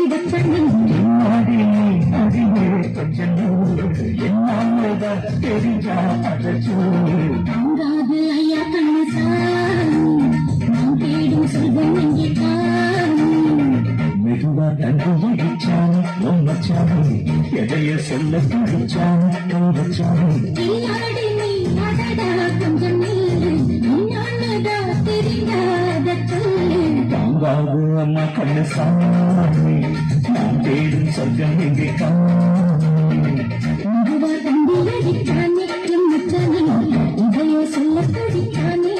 என்னாடி அறிவே கொஞ்சம் என்னாலதான் தெரிஞ்சா அழைச்சூரு தங்காது ஐயா கண்ணசாமி நான் தேடும் சொல்வன் இங்கே காமி மெதுவா தந்து வகிச்சான் உம்மச்சாமி எதைய சொல்ல துடிச்சான் கைவச்சாமி இல்லாடி நீ அடடா கொஞ்சம் நீரு உன்னாலதா தெரியாத சொல்லு தாங்காது அம்மா கண்ணசாமி நான் தேடும் சொர்க்கம் எங்கே காமி மெதுவா தந்தி அடித்தானே என் மச்சானே இதையோ சொல்ல துடித்தானே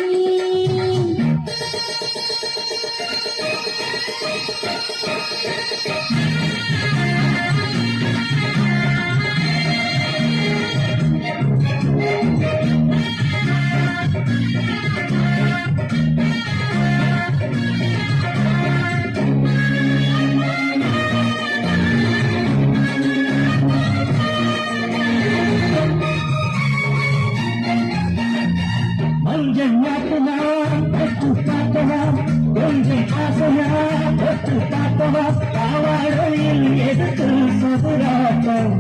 மஞ்சள் நாட்டனா பெற்று பார்த்தவா கொஞ்சம் ஆசையா பெற்று பார்த்தவா காவாழையில் எதிர்த்து சதுராட்டம்